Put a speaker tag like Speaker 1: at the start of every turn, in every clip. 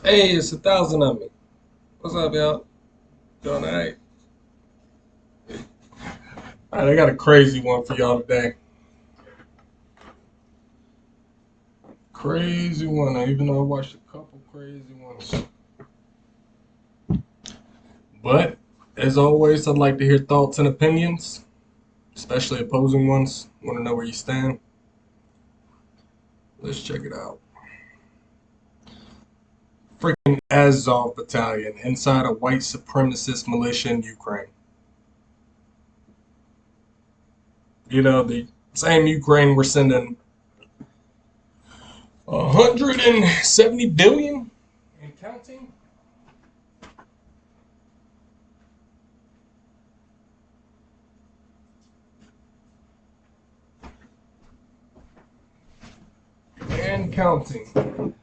Speaker 1: Hey, it's 1,000 of me. What's up, y'all? Doing alright? Alright, I got a crazy one for y'all today. Crazy one. Even though I watched a couple crazy ones. But, as always, I'd like to hear thoughts and opinions, especially opposing ones. Want to know where you stand? Let's check it out. Freaking Azov Battalion inside a white supremacist militia in Ukraine. You know, the same Ukraine we're sending 170 billion and counting. And counting.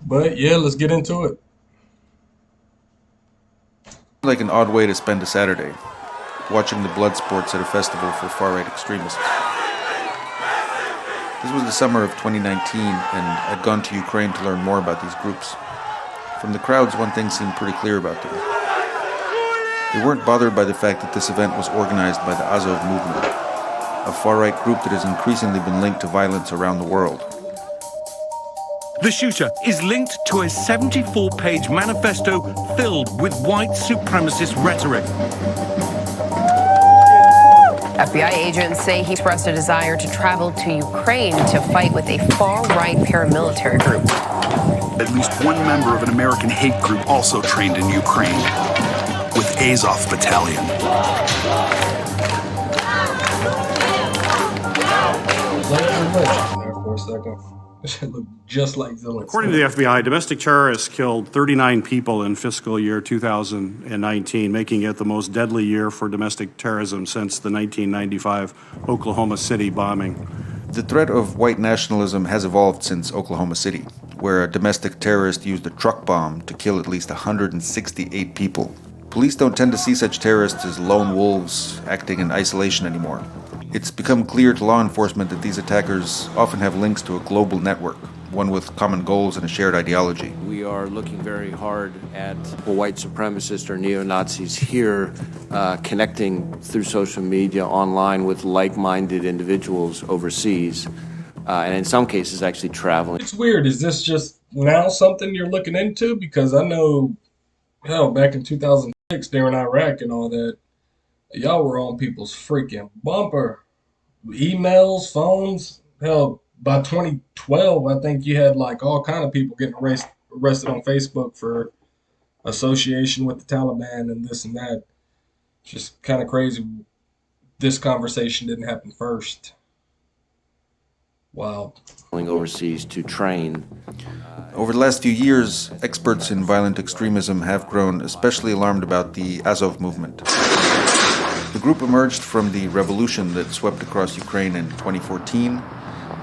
Speaker 1: But yeah, let's get into it.
Speaker 2: Like an odd way to spend a Saturday, watching the blood sports at a festival for far-right extremists. This was the summer of 2019, and I'd gone to Ukraine to learn more about these groups. From the crowds, one thing seemed pretty clear about them. They weren't bothered by the fact that this event was organized by the Azov movement, a far-right group that has increasingly been linked to violence around the world.
Speaker 3: The shooter is linked to a 74-page manifesto filled with white supremacist rhetoric.
Speaker 4: FBI agents say he expressed a desire to travel to Ukraine to fight with a far-right paramilitary group.
Speaker 5: At least one member of an American hate group also trained in Ukraine with Azov Battalion.
Speaker 1: There for a second. It looked just like Zelensky.
Speaker 6: According to the FBI, domestic terrorists killed 39 people in fiscal year 2019, making it the most deadly year for domestic terrorism since the 1995 Oklahoma City bombing.
Speaker 2: The threat of white nationalism has evolved since Oklahoma City, where a domestic terrorist used a truck bomb to kill at least 168 people. Police don't tend to see such terrorists as lone wolves acting in isolation anymore. It's become clear to law enforcement that these attackers often have links to a global network, one with common goals and a shared ideology.
Speaker 7: We are looking very hard at white supremacists or neo-Nazis here, connecting through social media online with like-minded individuals overseas, and in some cases actually traveling.
Speaker 1: It's weird. Is this just now something you're looking into? Because I know, hell, back in 2006 during Iraq and all that, y'all were on people's freaking bumper. Emails, phones. Hell, by 2012, I think you had like all kind of people getting arrested on Facebook for association with the Taliban and this and that. It's just kind of crazy. This conversation didn't happen first. Wow.
Speaker 7: Going overseas to train.
Speaker 2: Over the last few years, experts in violent extremism have grown especially alarmed about the Azov movement. The group emerged from the revolution that swept across Ukraine in 2014,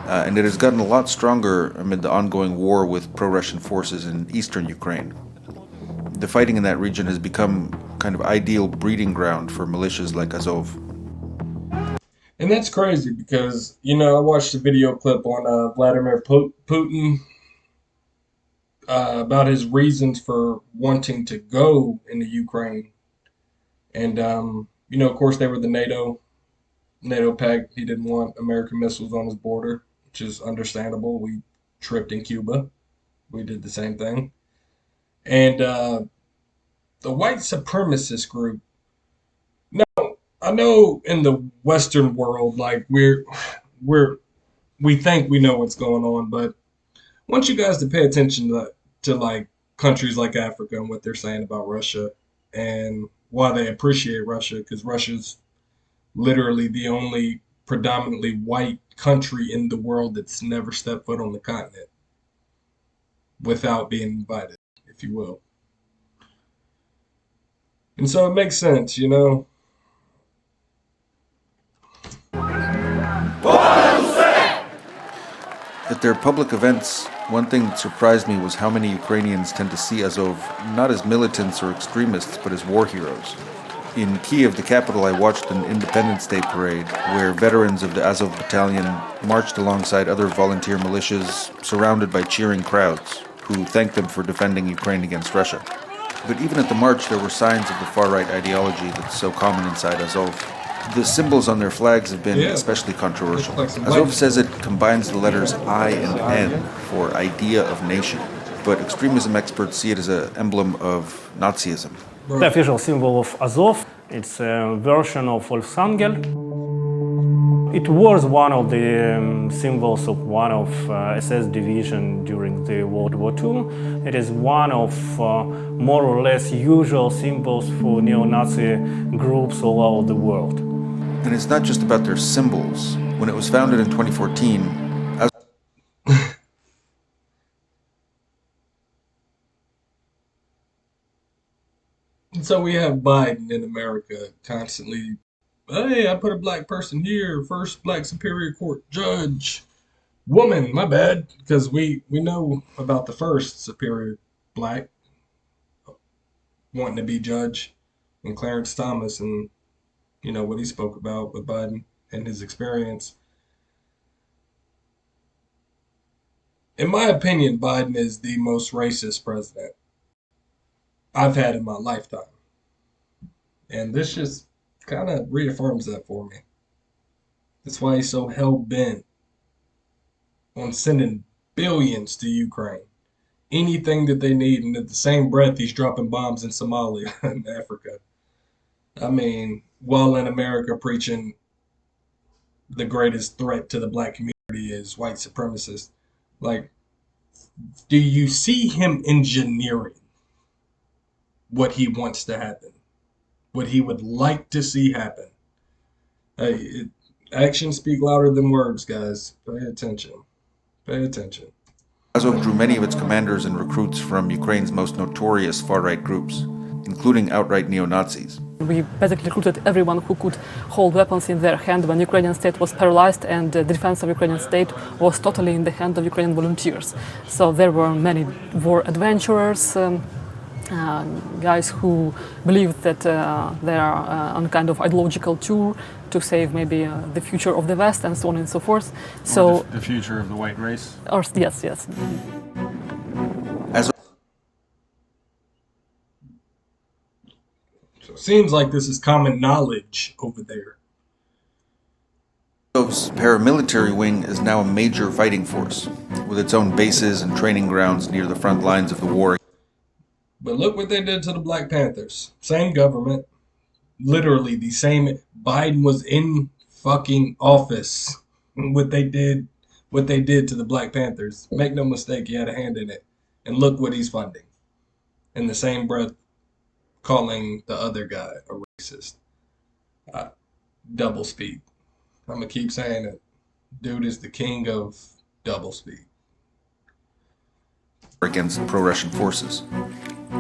Speaker 2: and it has gotten a lot stronger amid the ongoing war with pro-Russian forces in eastern Ukraine. The fighting in that region has become kind of ideal breeding ground for militias like Azov.
Speaker 1: And that's crazy because, you know, I watched a video clip on Vladimir Putin about his reasons for wanting to go into Ukraine. And, you know, of course, they were the NATO pact. He didn't want American missiles on his border, which is understandable. We tripped in Cuba. We did the same thing. And the white supremacist group. Now, I know in the Western world, like we think we know what's going on, but I want you guys to pay attention to like countries like Africa and what they're saying about Russia and why they appreciate Russia, because Russia's literally the only predominantly white country in the world that's never stepped foot on the continent without being invited, if you will. And so it makes sense, you know.
Speaker 2: At their public events, one thing that surprised me was how many Ukrainians tend to see Azov not as militants or extremists, but as war heroes. In Kiev, the capital, I watched an Independence Day parade where veterans of the Azov Battalion marched alongside other volunteer militias, surrounded by cheering crowds, who thanked them for defending Ukraine against Russia. But even at the march, there were signs of the far-right ideology that's so common inside Azov. The symbols on their flags have been especially controversial. Azov says it combines the letters I and N for idea of nation, but extremism experts see it as an emblem of Nazism.
Speaker 8: The official symbol of Azov, it's a version of Volksangel. It was one of the symbols of one of SS division during the World War II. It is one of more or less usual symbols for neo-Nazi groups all over the world.
Speaker 2: And it's not just about their symbols. When it was founded in 2014,
Speaker 1: So we have Biden in America constantly, hey, I put a black person here, first black Superior Court judge, woman, my bad, because we know about the first Superior black wanting to be judge, and Clarence Thomas, and you know what he spoke about with Biden and his experience. In my opinion, Biden is the most racist president I've had in my lifetime. And this just kind of reaffirms that for me. That's why he's so hell-bent on sending billions to Ukraine. Anything that they need, and at the same breath, he's dropping bombs in Somalia and Africa. I mean, while in America preaching the greatest threat to the black community is white supremacists. Like, do you see him engineering what he wants to happen? What he would like to see happen? Actions speak louder than words, guys. Pay attention. Pay attention.
Speaker 2: Azov drew many of its commanders and recruits from Ukraine's most notorious far-right groups, including outright neo-Nazis.
Speaker 9: We basically recruited everyone who could hold weapons in their hand when Ukrainian state was paralyzed and the defense of Ukrainian state was totally in the hand of Ukrainian volunteers. So there were many war adventurers, guys who believed that they are on kind of ideological tour to save maybe the future of the West and so on and so forth. So
Speaker 10: the future of the white race?
Speaker 9: Or, yes, yes.
Speaker 1: So it seems like this is common knowledge over there.
Speaker 2: Azov's paramilitary wing is now a major fighting force, with its own bases and training grounds near the front lines of the war.
Speaker 1: But look what they did to the Black Panthers. Same government. Literally the same. Biden was in fucking office. What they did to the Black Panthers. Make no mistake, he had a hand in it. And look what he's funding. In the same breath, calling the other guy a racist. Double speak. I'm going to keep saying it. Dude is the king of double speak.
Speaker 2: Against pro-Russian forces.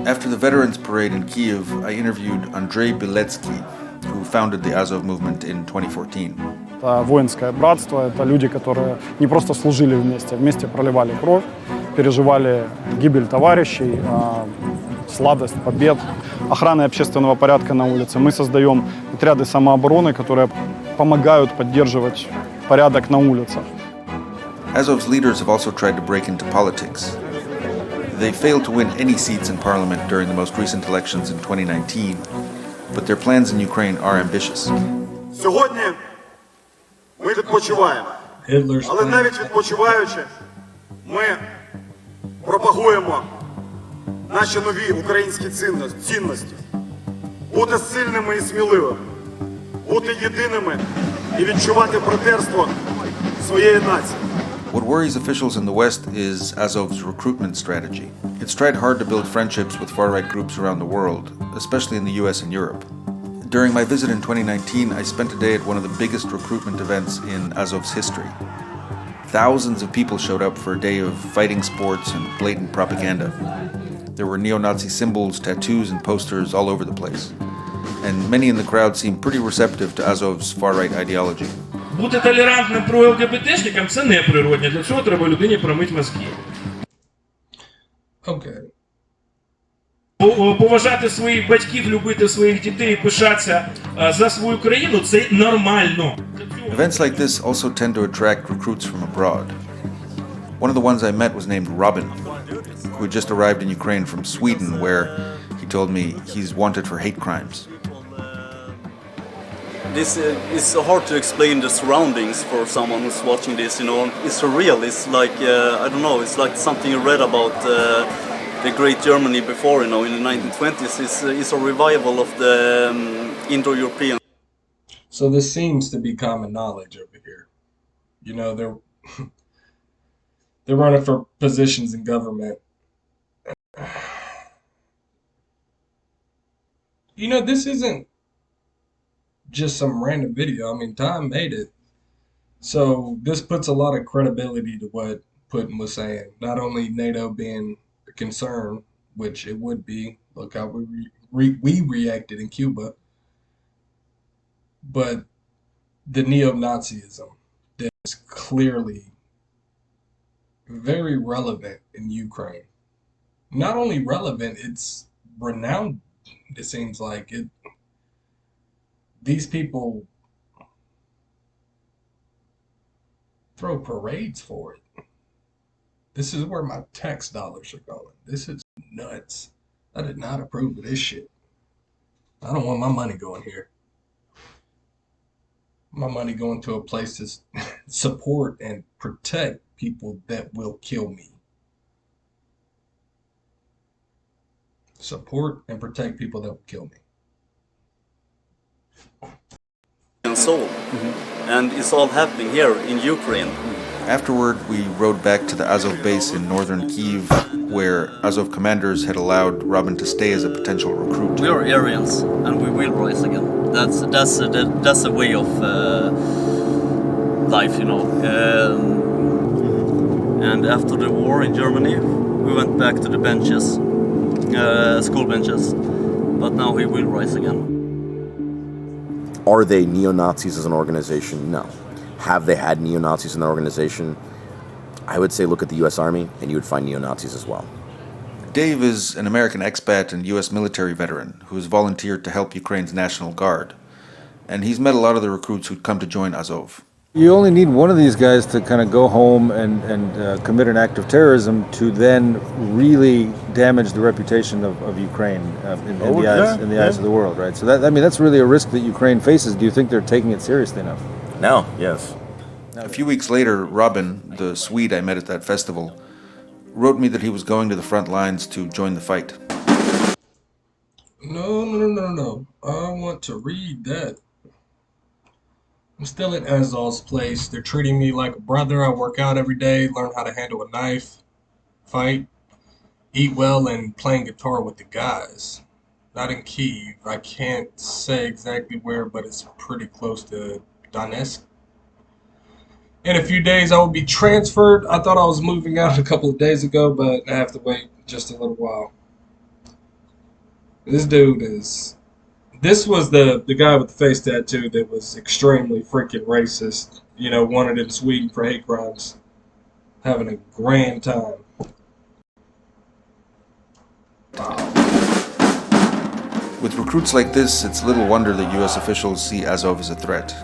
Speaker 2: After the Veterans Parade in Kiev, I interviewed Andrei Beletsky, who founded the Azov movement in 2014.
Speaker 11: Это воинское братство, это люди, которые не просто служили вместе проливали кровь, переживали гибель товарищей, сладость побед, охраны общественного порядка на улице. Мы создаем отряды самообороны, которые помогают поддерживать порядок на улицах.
Speaker 2: Azov's leaders have also tried to break into politics. They failed to win any seats in parliament during the most recent elections in 2019, but their plans in Ukraine are ambitious.
Speaker 12: Сьогодні ми відпочиваємо, але навіть відпочиваючи, ми пропагуємо наші нові українські цінності. Бути сильними і сміливими, бути єдиними і відчувати братерство своєї нації.
Speaker 2: What worries officials in the West is Azov's recruitment strategy. It's tried hard to build friendships with far-right groups around the world, especially in the US and Europe. During my visit in 2019, I spent a day at one of the biggest recruitment events in Azov's history. Thousands of people showed up for a day of fighting sports and blatant propaganda. There were neo-Nazi symbols, tattoos, and posters all over the place. And many in the crowd seemed pretty receptive to Azov's far-right ideology.
Speaker 13: Бути толерантним про ЛГБТшникам – це неприродне. Для цього треба людині промити мозки.
Speaker 1: Okay.
Speaker 13: Поважати своїх батьків, любити своїх дітей, пишатися за свою країну – це нормально.
Speaker 2: Events like this also tend to attract recruits from abroad. One of the ones I met was named Robin, who had just arrived in Ukraine from Sweden, where he told me he's wanted for hate crimes.
Speaker 10: This is hard to explain the surroundings for someone who's watching this, you know. It's surreal. It's like, I don't know, it's like something you read about the great Germany before, you know, in the 1920s. It's a revival of the Indo-European.
Speaker 1: So this seems to be common knowledge over here. You know, they're running for positions in government. You know, this isn't just some random video. I mean, Time made it. So this puts a lot of credibility to what Putin was saying. Not only NATO being a concern, which it would be. Look how we reacted in Cuba. But the neo-Nazism that is clearly very relevant in Ukraine. Not only relevant, it's renowned. It seems like it. These people throw parades for it. This is where my tax dollars are going. This is nuts. I did not approve of this shit. I don't want my money going here. My money going to a place to support and protect people that will kill me. Support and protect people that will kill me.
Speaker 10: Soul. And it's all happening here in Ukraine.
Speaker 2: Afterward, we rode back to the Azov base in northern Kyiv, where Azov commanders had allowed Robin to stay as a potential recruit.
Speaker 10: We are Aryans, and we will rise again. That's a way of life, you know. And after the war in Germany, we went back to the benches, school benches. But now we will rise again.
Speaker 14: Are they neo-Nazis as an organization? No. Have they had neo-Nazis in their organization? I would say look at the U.S. Army, and you would find neo-Nazis as well.
Speaker 2: Dave is an American expat and U.S. military veteran who has volunteered to help Ukraine's National Guard. And he's met a lot of the recruits who'd come to join Azov.
Speaker 15: You only need one of these guys to kind of go home and commit an act of terrorism to then really damage the reputation of Ukraine in the eyes of the world, right? So that's really a risk that Ukraine faces. Do you think they're taking it seriously enough?
Speaker 14: No, yes.
Speaker 2: A few weeks later, Robin, the Swede I met at that festival, wrote me that he was going to the front lines to join the fight.
Speaker 1: No. I want to read that. I'm still at Azov's place. They're treating me like a brother. I work out every day, learn how to handle a knife, fight, eat well, and playing guitar with the guys. Not in Kyiv. I can't say exactly where, but it's pretty close to Donetsk. In a few days, I will be transferred. I thought I was moving out a couple of days ago, but I have to wait just a little while. This dude is... This was the guy with the face tattoo that was extremely freaking racist. You know, wanted in Sweden for hate crimes. Having a grand time. Wow.
Speaker 2: With recruits like this, it's little wonder that U.S. officials see Azov as a threat.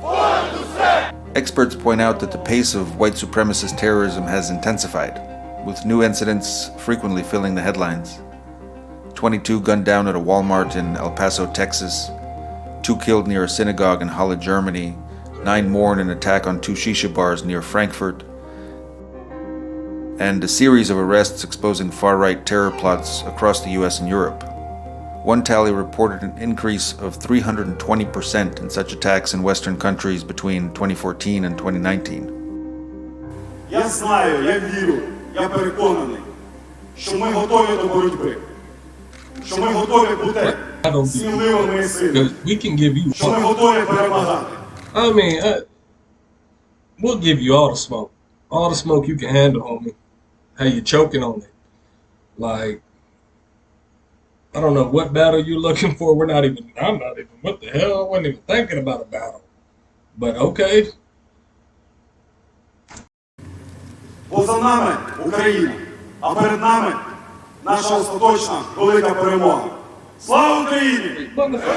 Speaker 2: Experts point out that the pace of white supremacist terrorism has intensified, with new incidents frequently filling the headlines. 22 gunned down at a Walmart in El Paso, Texas, 2 killed near a synagogue in Halle, Germany, 9 more in an attack on 2 shisha bars near Frankfurt, and a series of arrests exposing far-right terror plots across the US and Europe. One tally reported an increase of 320% in such attacks in Western countries between 2014 and 2019.
Speaker 12: Я знаю, я вірю, я переконаний, що ми готові до боротьби. Що ми готові бути сміливими і сильними. Що ми готові перемагати.
Speaker 1: I mean, we'll give you all the smoke. All the smoke you can handle, homie. Hey, you're choking on it. Like, I don't know what battle you're looking for. I'm not even, what the hell? I wasn't even thinking about a battle. But okay.
Speaker 12: Бо за нами Україна, а перед нами наша остаточна велика перемога. Слава Україні! Слава нації!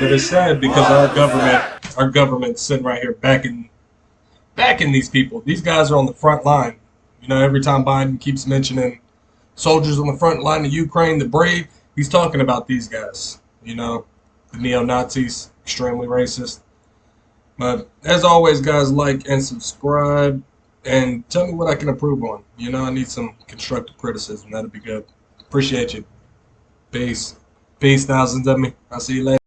Speaker 1: But it's sad because our government's sitting right here backing these people. These guys are on the front line. You know, every time Biden keeps mentioning soldiers on the front line of Ukraine, the brave, he's talking about these guys. You know, the neo-Nazis, extremely racist. But as always, guys, like and subscribe and tell me what I can improve on. You know, I need some constructive criticism. That'd be good. Appreciate you. Peace. Peace, thousands of me. I'll see you later.